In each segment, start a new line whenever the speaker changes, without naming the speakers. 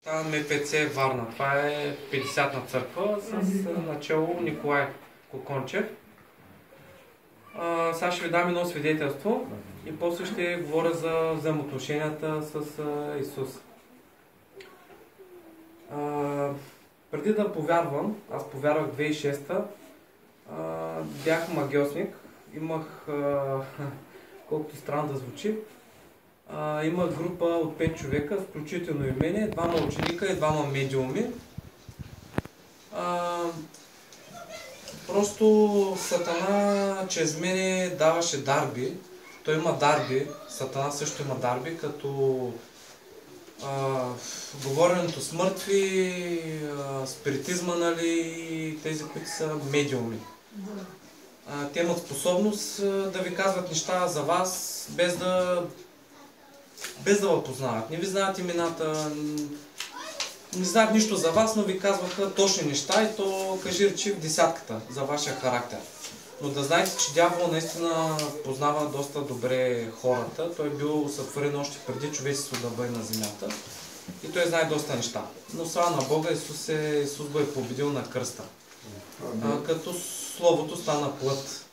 Там МПЦ Варна. Това е 50-на църква с начало Николай Кокончев. Сега ще ви дам едно свидетелство и после ще говоря за взаимоотношенията с Исус. Преди да повярвам, аз повярвах 2006-та, бях магьосник, имах, колкото странно да звучи, имах група от 5 човека, включително и мене, 2 ученика и 2 медиуми. Просто Сатана чрез мене даваше дарби. Той има дарби, Сатана също има дарби, като говоренето с мъртви, спиритизма, нали, тези, които са медиуми. Те имат способност да ви казват неща за вас, без да ви познават. Не ви знаят имената, не знаят нищо за вас, но ви казваха точни неща и то, кажи речи, в десятката за вашия характер. Но да знаете, че дявол наистина познава доста добре хората. Той е бил сътворен още преди човечеството да бъде на земята. И той знае доста неща. Но слава на Бога, Исус го е победил на кръста. Като Словото стана плът.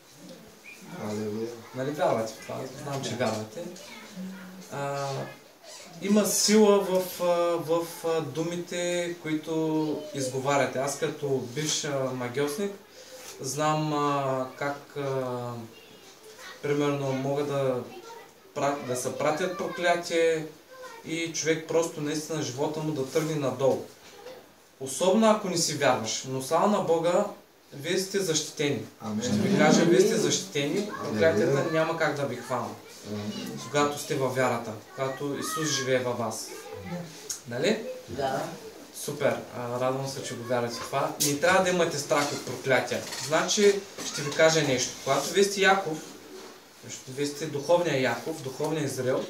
Нали вярвате в това? Знам, че вярвате. Има сила в думите, които изговаряте. Аз като бивш магьосник знам как примерно могат да се пратят проклятие и човек просто наистина живота му да тръгне надолу. Особено ако не си вярваш. Но слава на Бога, вие сте защитени. Ще ви кажа, вие сте защитени, проклятията няма как да ви хванат. Когато сте във вярата, когато Исус живее във вас. Нали?
Да.
Супер, радвам се, че го вярвате в това. Не трябва да имате страх от проклятия. Значи, ще ви кажа нещо. Когато вие сте Яков, защото вие сте духовния Яков, духовния Израел,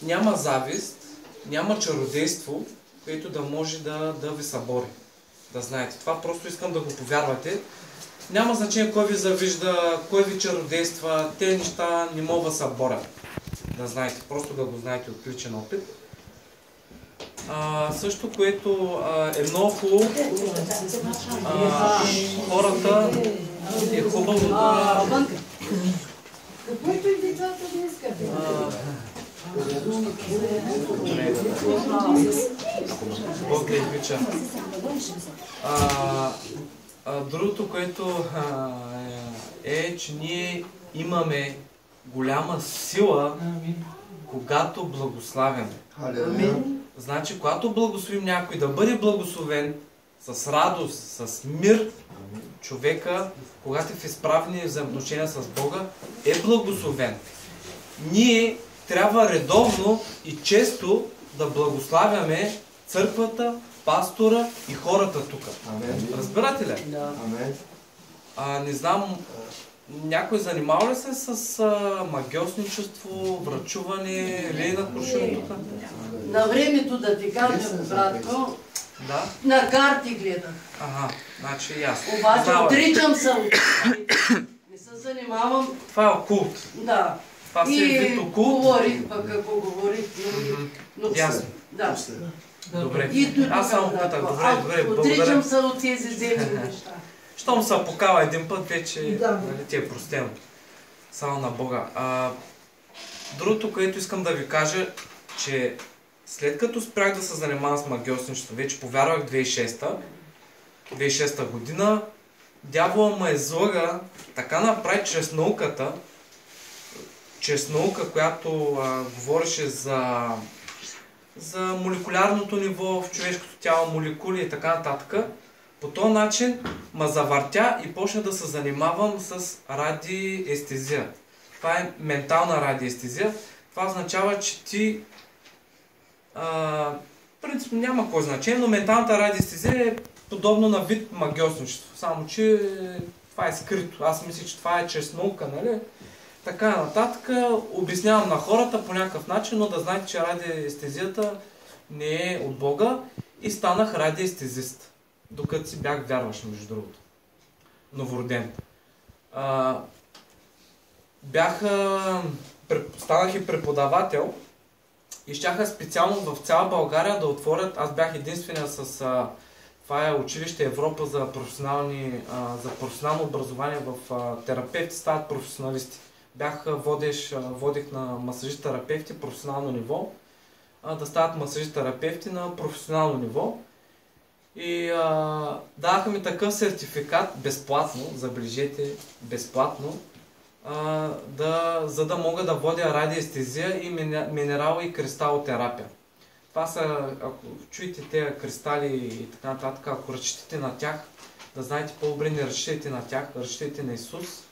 няма завист, няма чародейство, което да може да ви събори. Да знаете. Това просто искам да го повярвате. Няма значение кой ви завижда, кой ви чародейства, те неща не могат да се борят. Да знаете, просто да го знаете от личен опит. Също, което е много хубаво, хората е хубаво да...
Каквото и децата днес
Бог да обича. Другото, което е, че ние имаме голяма сила, когато благославяме. Значи, когато благословим някой да бъде благословен с радост, с мир, човека, когато е в изправени взаимоотношения с Бога, е благословен. Ние трябва редовно и често да благославяме църквата, пастора и хората тук. Разбирате ли?
Да.
Не знам, някой занимава ли се с магьосничество, врачуване, лейна куршуми тук?
На времето да ти кажа, братко,
Да?
на карти гледах.
Ага, значи ясно.
Обаче отричам се от това. Не се занимавам.
Това е окулт.
Да.
Това си е вид окулт.
Говорих пък, ако говорих.
Ясно.
Да.
Добре.
И
Аз само питах. Добре,
отричам
благодаря.
се от тези земни неща.
Щом се покава един път, вече ти е простено. Само на Бога. Другото, което искам да ви кажа, че след като спрях да се занимавам с магьосничество, вече повярвах 2006 година, дявола ме излъга, така направи чрез наука, която говореше за молекулярното ниво в човешкото тяло, молекули и така нататък. По този начин ме завъртя и почна да се занимавам с радиестезия. Това е ментална радиестезия. Това означава, че ти в принцип няма кой значение, но менталната радиестезия е подобно на вид магьосничество. Само, че това е скрито. Аз мисля, че това е чрез наука, нали? Така нататък. Обяснявам на хората по някакъв начин, но да знаете, че радиестезията не е от Бога и станах радиестезист. Докато си бях вярваш, между другото. Новороден. Станах и преподавател И щяха специално в цяла България да отворят, аз бях единствения с това е училище Европа за професионално образование в терапевти стават професионалисти. Бях водех на масажист-терапевти професионално ниво, да стават масажист-терапевти на професионално ниво. И даваха ми такъв сертификат безплатно, забележете, безплатно, за да мога да водя радиестезия и минерал и кристалотерапия. Това са, ако чуете тези кристали и така нататък, ако разчитате на тях, да знаете по-добре не разчитайте на тях, разчитайте на Исус.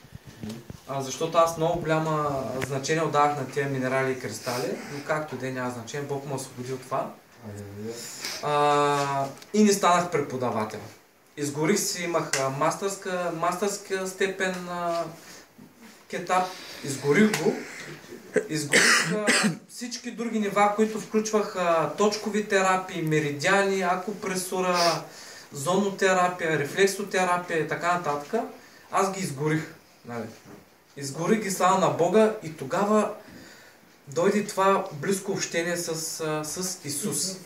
Защото аз много голяма значение отдавах на тези минерали и кристали, но както и няма значение, Бог ме освободи от това. И не станах преподавател. Изгорих си, имах мастърска степен кетап, изгорих го. Изгорих всички други нива, които включваха точкови терапии, меридиани, акупресура, зонотерапия, рефлексотерапия и така нататък. Аз ги изгорих. Нали? Изгорих ги, слава на Бога, и тогава дойде това близко общение с Исус.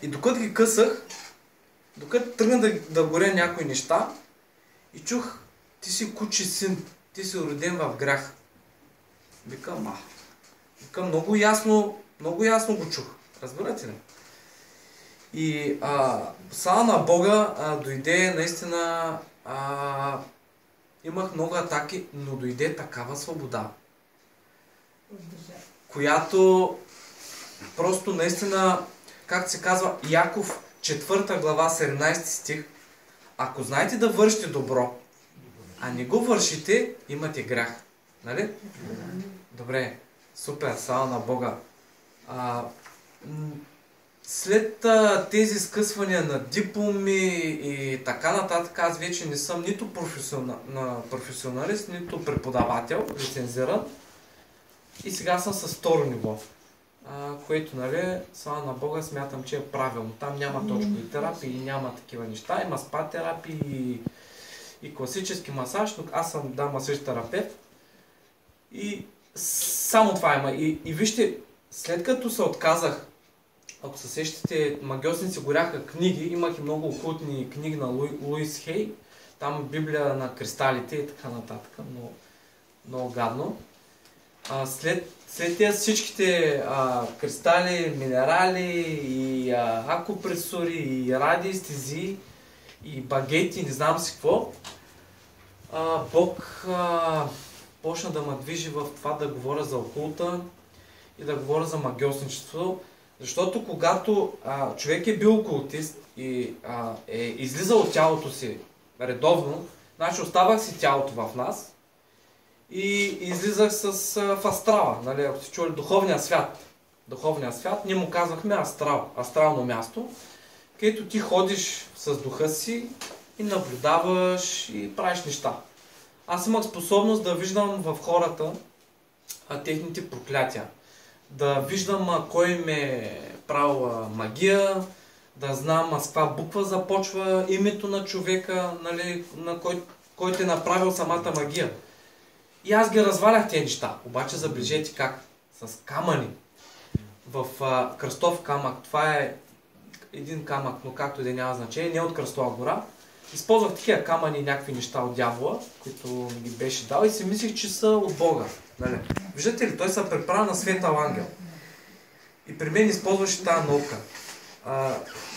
И докато ги късах, докато тръгна да горя някои неща, и чух: ти си кучи син, ти си роден в грях. Викам, много ясно го чух. Разбирате ли? И слава на Бога, дойде наистина, имах много атаки, но дойде такава свобода, която просто наистина, както се казва, Яков 4 глава 17 стих, ако знаете да вършите добро, а не го вършите, имате грях. Нали? Добре, супер, слава на Бога. След тези скъсвания на дипломи и така нататък, аз вече не съм нито професионалист, нито преподавател, лицензиран. И сега съм с второ ниво, което, нали, слава на Бога, смятам, че е правилно. Там няма точкови терапии, няма такива неща. Има спа терапии и класически масаж, но аз съм масаж-терапевт. И само това има. И вижте, след като се отказах, ако се сещате, магиосници горяха книги, имах и много окултни книги на Луис Хей, там Библия на кристалите и така нататък, много гадно. След тези всичките кристали, минерали и акупресури и радиестезии и багети, не знам си какво, Бог почна да ме движи в това да говоря за окулта и да говоря за магиосничество, защото когато човек е бил окултист и е излизал от тялото си редовно, значи оставах си тялото в нас и излизах в астрала, нали, ако сте чули духовния свят. Духовния свят, ние му казвахме астрално място, където ти ходиш с духа си и наблюдаваш и правиш неща. Аз имах способност да виждам в хората техните проклятия. Да виждам кой ме е правил магия, да знам с каква буква започва името на човека, нали, на който е направил самата магия. И аз ги развалях тези неща. Обаче забележете как. С камъни. В кръстов камък. Това е един камък, но както и да няма значение, не от Кръстова гора. Използвах такива камъни и някакви неща от дявола, които ми ги беше дал, и си мислих, че са от Бога. Нали? Виждате ли, той се преправя на светъл ангел. И при мен използваше тази наука.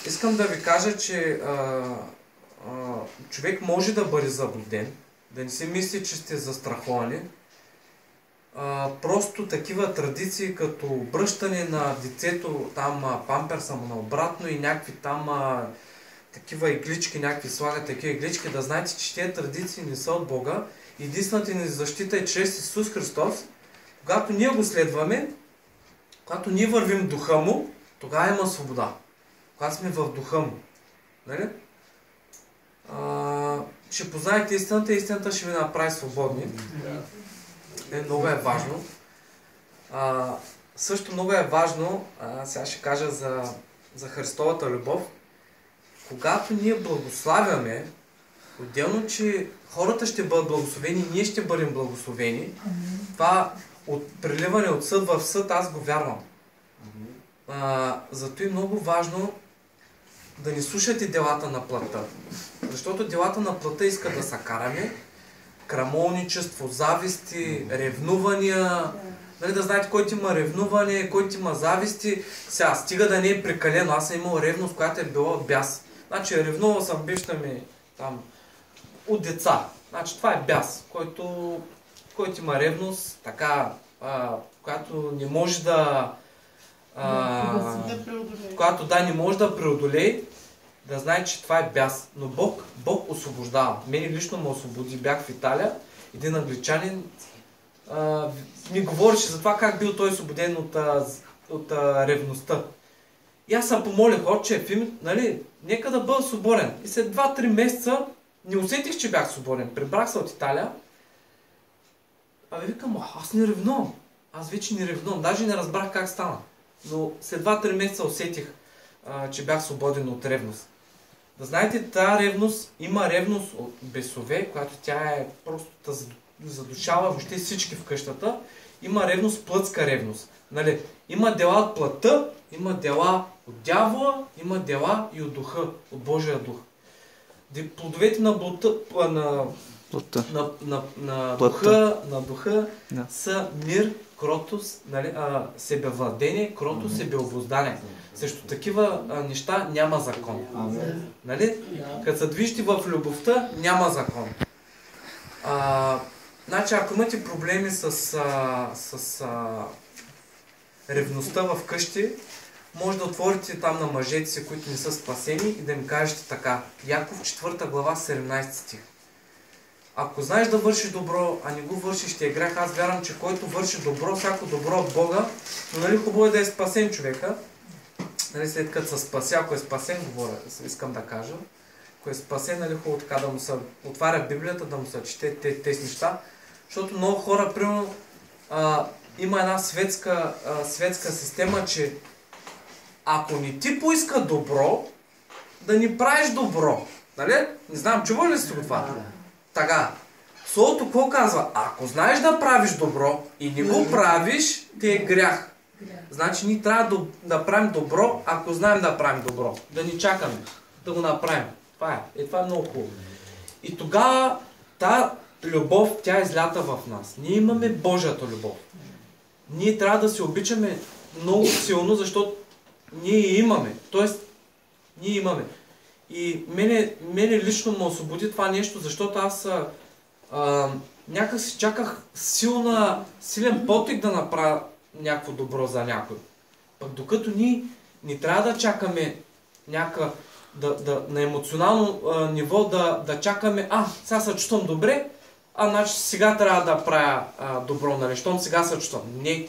Искам да ви кажа, че човек може да бъде заблуден, да не си мисли, че сте застраховани. Просто такива традиции, като обръщане на детето, там памперса му наобратно и някакви там такива иглички, някакви слагат такива иглички, да знаете, че тези традиции не са от Бога. Единствената ни защита е чрез Исус Христос. Когато ние го следваме, когато ние вървим в духа му, тогава има свобода. Когато сме в духа му. Нали? Ще познаете истината и истината ще ви направи свободни. Много е важно. Също много е важно, сега ще кажа за Христовата любов. Когато ние благославяме, отделно, че хората ще бъдат благословени, ние ще бъдем благословени, това от преливане от съд в съд, аз го вярвам. Зато е много важно да не слушате делата на плътта. Защото делата на плътта искат да са караме, крамолничество, зависти, ревнувания. Нали, да знаете, който има ревнуване, който има зависти. Сега, стига да не е прекалено. Аз съм имал ревност, която е била бяс. Значи, ревнувал съм баща ми там от деца. Значи, това е бяс, който има ревност, така, която не може да... която не може да преодолее, да знае, че това е бяс. Но Бог освобождава. Мене лично ме освободи. Бях в Италия, един англичанин ми говореше за това как бил той освободен от ревността. И аз се помолих, отче, нали, нека да бъда свободен. И след 2-3 месеца не усетих, че бях свободен. Прибрах се от Италия. Викам, аз не ревнувам. Аз вече не ревнувам. Даже не разбрах как стана. Но след 2-3 месеца усетих, че бях свободен от ревност. Да знаете, тази ревност, има ревност от бесове, която тя е просто да задушава въобще всички в къщата. Има ревност, плътска ревност. Нали? Има дела от плътта, има дела от дявола, има дела и от духа, от Божия дух. Плодовете на духа са мир, кротост, нали, себевладение, кротост, себеобуздание. Срещу такива неща няма закон. Нали? Като се движите в любовта, няма закон. Значи, ако имате проблеми с ревността в къщи, може да отворите там на мъжете си, които не са спасени и да им кажете така. Яков 4 глава 17 стих. Ако знаеш да вършиш добро, а не го вършиш, ще е грях. Аз вярвам, че който върши добро, всяко добро от Бога, но нали хубаво е да е спасен човека. Нали, след като се спася, ако е спасен, искам да кажа. Ако е спасен, нали хубаво така да му се отваря Библията, да му се чете тези неща. Защото много хора, примерно, има една светска система, че ако не ти поиска добро, да ни правиш добро. Нали? Не знам, чува ли сте го това? Така. Словото какво казва? Ако знаеш да правиш добро и не го правиш, ти е грях. Значи ние трябва да правим добро, ако знаем да правим добро. Да ни чакаме, да го направим. Това е. Това е много хубаво. И тогава тази любов, тя е излята в нас. Ние имаме Божията любов. Ние трябва да се обичаме много силно, защото ние имаме. Тоест, ние имаме. И мене лично ме освободи това нещо, защото аз някак си чаках силен потик да направя някакво добро за някой. Пък докато ние не трябва да чакаме на емоционално ниво да чакаме, сега се чувствам добре, значи сега трябва да правя добро, нали, щом сега се чувствам. Не.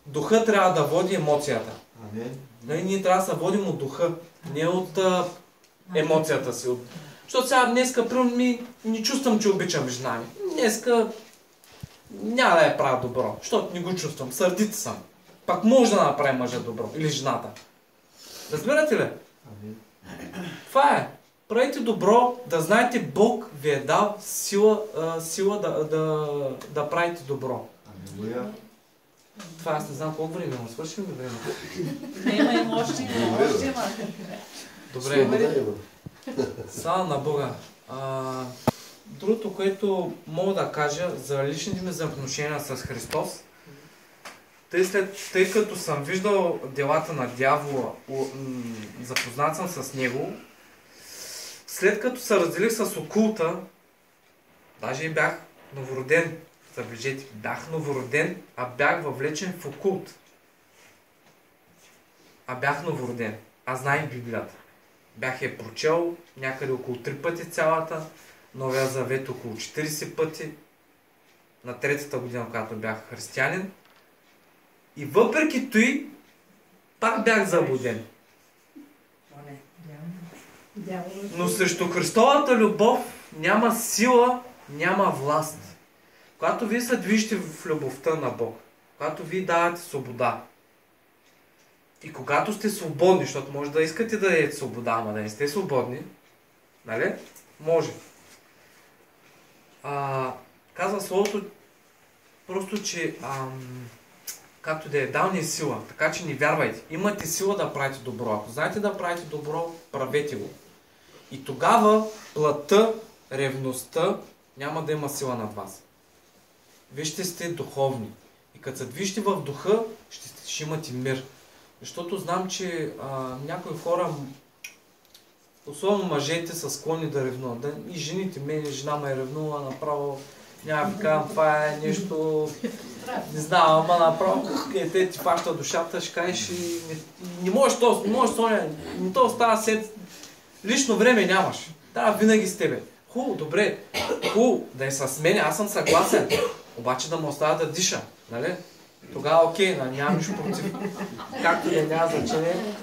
Духа трябва да води емоцията. Нали, ние трябва да се водим от духа, не от емоцията си. Защото сега днеска, примерно, не чувствам, че обичам жена ми. Днеска няма да я правя добро, защото не го чувствам, сърдит съм. Пак може да направи мъжа добро, или жената. Разбирате ли? Това е. Правите добро, да знаете, Бог ви е дал сила да правите добро. Това аз не знам колко време, но свършим ли време?
Има още.
Добре. Слава на Бога. Другото, което мога да кажа за личните ми взаимоотношения с Христос, тъй като съм виждал делата на дявола, запознат съм с него, след като се разделих с окулта, даже и бях новороден, забележете, бях новороден, а бях въвлечен в окулт. Бях новороден. Аз знаех Библията. Бях я прочел някъде около 3 пъти цялата, Новия Завет около 40 пъти, на 3-та година, когато бях християнин. И въпреки той, пак бях заблуден. Но срещу Христовата любов няма сила, няма власт. Когато вие се движите в любовта на Бог, когато вие давате свобода, и когато сте свободни, защото може да искате да дадете свобода, ама да не сте свободни, нали? Може. Казва Словото просто, че както да е, дал ни сила, така че ни вярвайте. Имате сила да правите добро. Ако знаете да правите добро, правете го. И тогава плътта, ревността няма да има сила над вас. Вие ще сте духовни. И като се движите в духа, ще имате мир. Защото знам, че някои хора, особено мъжете, са склонни да ревнуват. И жените, мене жена ме е ревнува, направо няма ви казвам, това е нещо, не знам, ама направо, те ти фаща душата, ще кажеш и не можеш то, не можеш Соня, не то става сет, лично време нямаш, да, винаги с тебе. Хубаво, добре, хубаво, да е с мен, аз съм съгласен, обаче да му оставя да диша, нали? Тогава окей, нямам нищо против, както да няма значение.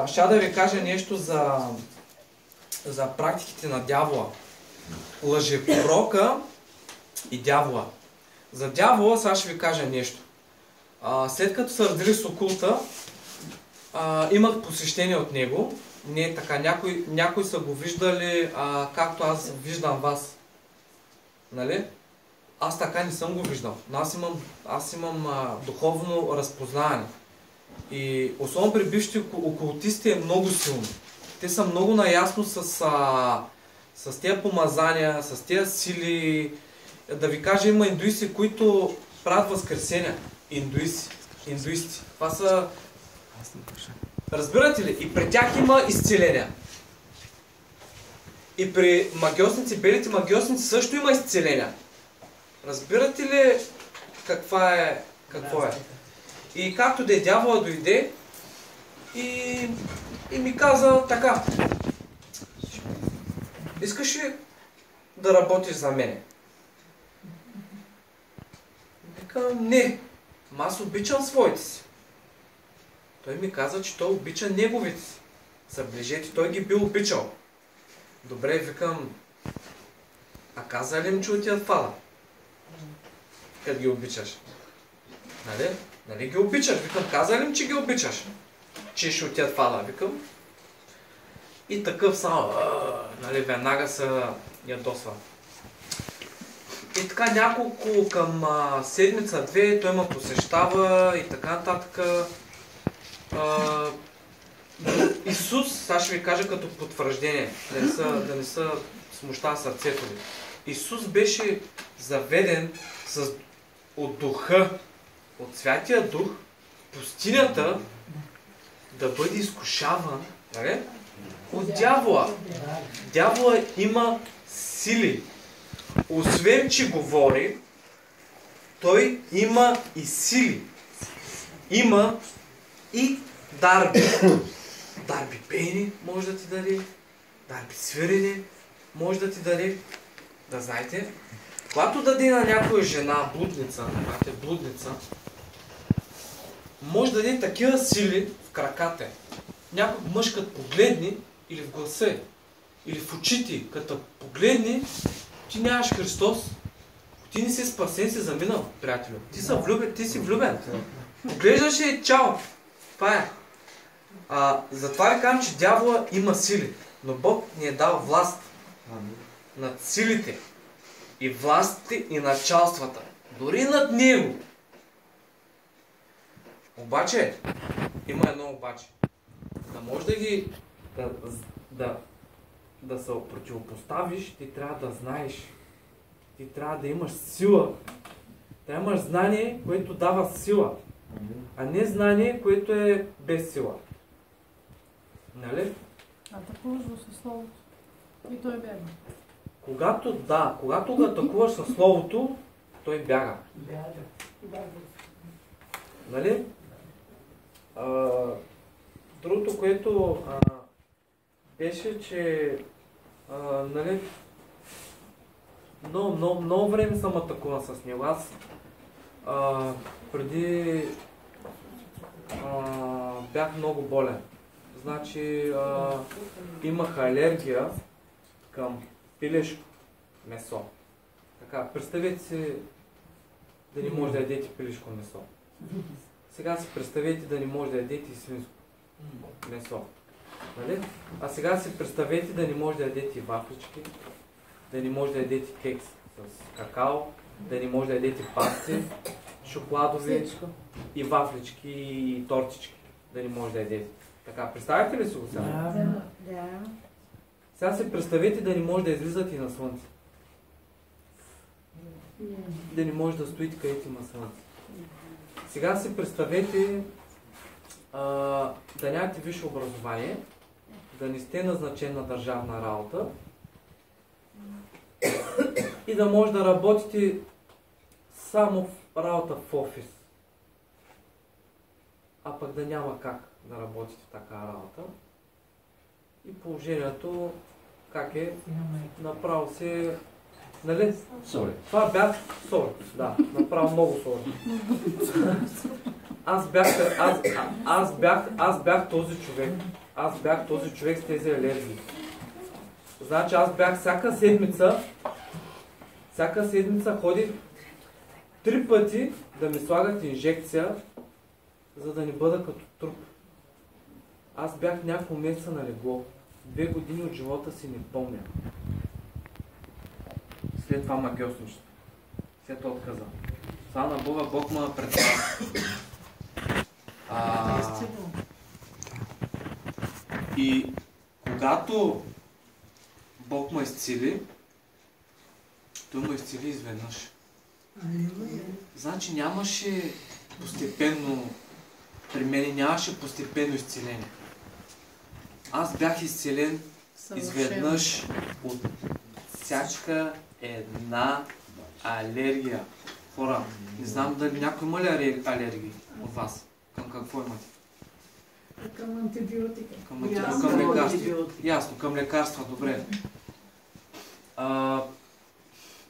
Ще да ви кажа нещо за практиките на дявола. Лъжепророка и дявола. За дявола сега ще ви кажа нещо. След като се раздели с окулта, имах посещение от него. Не така, някои са го виждали, както аз виждам вас. Нали? Аз така не съм го виждал. Но аз имам духовно разпознаване. И особено при бившите окултисти е много силно. Те са много наясно с тези помазания, с тези сили. Да ви кажа, има индуисти, които правят възкресения. Индуисти. Това са... Разбирате ли? И при тях има изцеления. И при магиосници, белите магиосници също има изцеления. Разбирате ли какво е? И както да е, дявола дойде и ми каза така: искаш ли да работиш за мене? Викам, не, аз обичам своите си. Той ми каза, че той обича неговите си. Съближете, той ги бил обичал. Добре, викам, а каза ли им, че отиват фала? Къде ги обичаш? Нали ги обичаш? Викам, каза ли им, че ги обичаш? Че ще отидат фала? Викам. И такъв само, веднага се ядосва. И така няколко към седмица-две той ме посещава и така нататък. Исус, сега ще ви кажа като потвърждение, да не се смущава сърцето ви. Исус беше заведен от духа, от Святия Дух, в пустинята да бъде изкушаван, нали? От дявола. Дявола има сили. Освен, че говори, той има и сили. Има и дарби. Дарби пеене може да ти даде, дарби свирене може да ти даде. Да знаете, когато даде на някоя жена блудница, може да даде такива сили в краката. Някой мъж като погледни, или в гласа, или в очите, като погледни, ти нямаш Христос, ти не си спасен, си заминал, приятелю. Ти си влюбен. Поглеждаш и чао. Това е. Затова ви казвам, че дявола има сили, но Бог ни е дал власт над силите и властите и началствата, дори над него. Обаче, има едно обаче. Да може да се противопоставиш, ти трябва да знаеш. Ти трябва да имаш сила. Да имаш знание, което дава сила. А не знание, което е без сила. Нали?
Атакуваш го със Словото. И той бяга.
Когато го атакуваш със Словото, той бяга. Нали? Другото, което беше, че нали, много време съм атакуван с него. Аз преди бях много болен. Значи имах алергия към пилешко месо. Така, представете си да не може да ядете пилешко месо. Сега си представете да не може да ядете и свинско месо. Нали? А сега си представете да не може да ядете вафлички, да не може да ядете кекс с какао, да не може да ядете пасти, шоколадови и вафлички и тортички, да не може да ядете. Така, представяте ли си го сега?
Да.
Сега се представете да не може да излизате на слънце. Да не може да стоите където има слънце. Сега си представете да нямате висше образование, да не сте назначен на държавна работа и да може да работите само в работа в офис. А пък да няма как да работите в така работа. И положението как е, направо се... Нали?
Сори.
Това бях... Сори, да, направо много сори. Аз бях този човек. Аз бях този човек с тези алергии. Значи аз бях всяка седмица ходих 3 пъти да ми слагат инжекция, за да не бъда като труп. Аз бях няколко месеца на легло. 2 години от живота си не помня. След това магиосничество. След отказа. Слава на Бога, Бог ме представя. И когато Бог ме изцели, Той ме изцели изведнъж. Значи нямаше постепенно, при мен нямаше постепенно изцеление. Аз бях изцелен изведнъж от всяка една алергия. Хора, не знам дали някой има ли алергии от вас? Към какво имате?
Към антибиотика.
Към лекарства. Ясно, към лекарства, добре.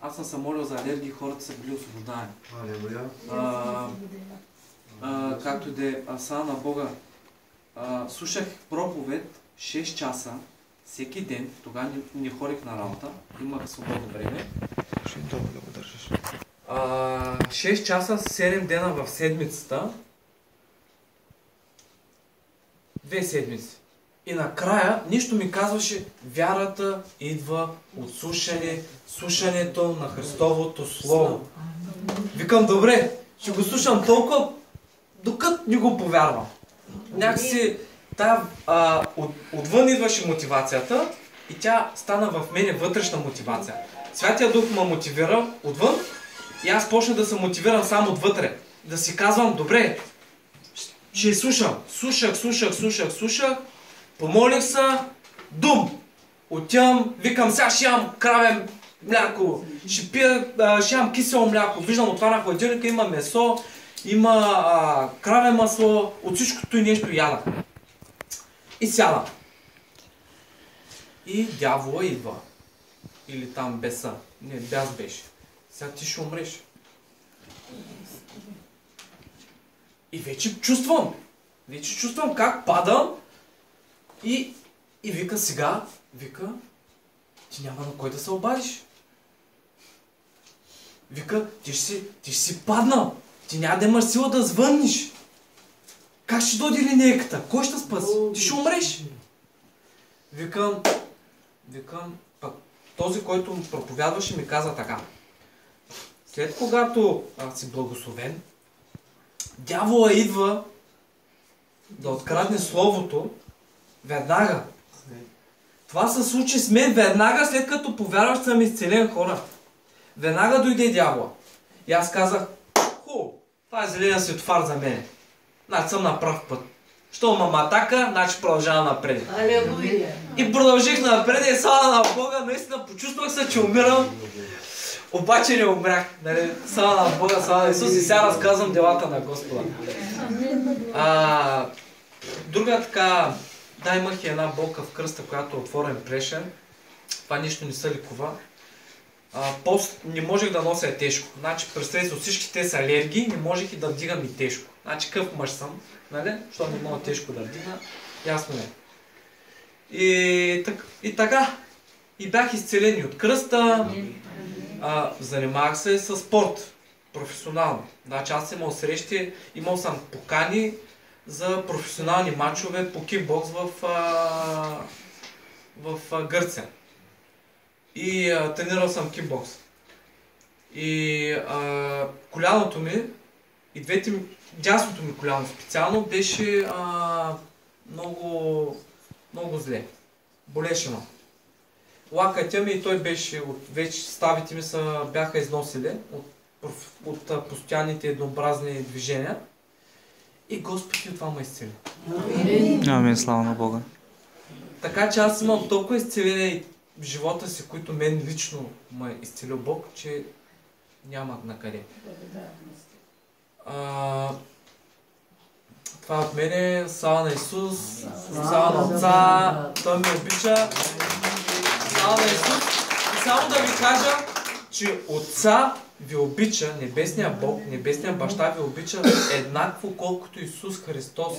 Аз съм се молил за алергии, хората са били освобождани. Както и да е, слава на Бога, слушах проповед 6 часа всеки ден, тогава не ходих на работа, имах свободно време.
Ще долу да го държиш.
6 часа, 7 дена в седмицата. 2 седмици. И накрая нищо ми казваше, вярата идва от слушането на Христовото Слово. Викам, добре, ще го слушам толкова, докато не го повярвам. Някакси отвън идваше мотивацията и тя стана в мене вътрешна мотивация. Святия Дух ме мотивира отвън и аз почнах да се мотивирам само отвътре. Да си казвам, добре, ще слушам. Слушах. Помолих се, отивам, викам, сега ще ям краве мляко, ще пия, ще ям кисело мляко. Виждам от това на хладилника има месо, има краве масло, от всичкото и нещо яда. И сяда. И дявола идва. Или там беса. Не, бяс беше. Сега ти ще умреш. И вече чувствам как падам и вика сега, ти няма на кой да се обадиш. Вика, ти ще си паднал, ти няма да имаш сила да звънниш. Как ще дойде линейката? Кой ще спаси? Ти ще умреш. Викам, пък този, който му проповядваше, ми каза така. След когато си благословен, дявола идва да открадне Словото веднага. Това се случи с мен веднага, след като повярваш, съм изцелен, хора. Веднага дойде дявола. И аз казах, това е зеления светофар за мен. Значи съм на прав път. Що ма матака, значи продължава напред.
Алелуя!
И продължих напред и слава на Бога, наистина почувствах се, че умирам. Обаче не умрях. Нали? Слава на Бога, слава на Исус и сега разказвам делата на Господа. Друга така, имах и една болка в кръста, която е отворен прешен. Това нищо не се лекува. Не можех да нося тежко. Значи, представете се, от всички те са алергии, не можех и да вдигам и тежко. Значи, къв мъж съм, нали? Що не мога тежко да вдигна, ясно е. И така. И бях изцелен и от кръста. Занимавах се с спорт. Професионално. Значи, аз съм имал срещи, имал съм покани за професионални матчове по кикбокс в Гърция. И тренирал съм кикбокс. И коляното ми, и двете ми, дясното ми коляно специално, беше много, много зле. Болеше ме. Лакътя ми и той беше, вече ставите ми бяха износили от постоянните еднообразни движения. И Господ и от това ме изцели.
Амин, слава на Бога.
Така че аз имам толкова изцеление в живота си, които мен лично ме изцелил Бог, че няма на къде. Това от мене, слава на Исус, слава на Отца, Той ме обича. Слава на Исус. И само да ви кажа, че Отца ви обича, Небесния Бог, Небесния Баща ви обича еднакво, колкото Исус Христос.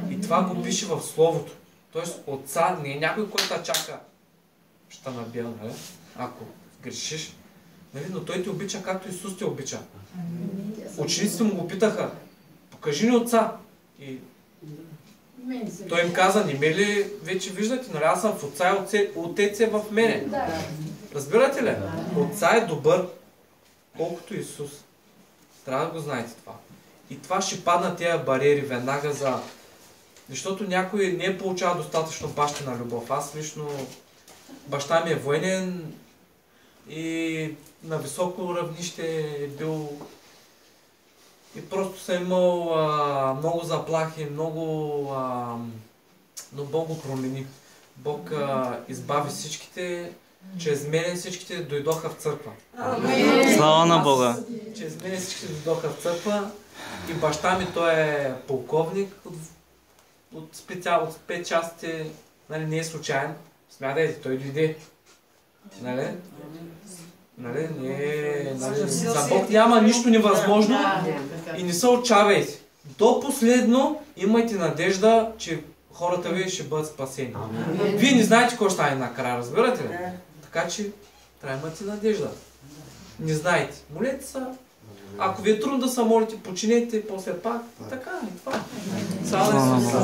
И това го пише в Словото. Тоест Отца не е някой, който чака, ще набия, нали? Ако грешиш. Нали? Но Той те обича, както Исус те обича. Учениците му го питаха, покажи ни Отца. И той им каза, не ме ли вече виждате, нали? Аз съм в Отца и Отец е в мене. Разбирате ли? Отца е добър, колкото Исус. Трябва да го знаете това. И това ще падна тези бариери веднага защото някой не е получавал достатъчно бащина любов. Аз лично, баща ми е военен и на високо равнище е бил и просто съм имал много заплахи, но Бог го промени. Бог избави всичките, чрез мене всичките дойдоха в църква.
Слава на Бога!
Чрез мене всичките дойдоха в църква и баща ми, той е полковник от 5 части, нали, не е случайен. Смятайте, той дойде. Нали? Нали, за Бог няма нищо невъзможно и не се отчавайте. До последно имайте надежда, че хората ви ще бъдат спасени. Вие не знаете кой ще стане накрая, разбирате ли? Така че трябва да имате надежда. Не знаете. Молете се. Ако ви е трудно да се молите, починете, после пак. Така и това. Слава на Исус.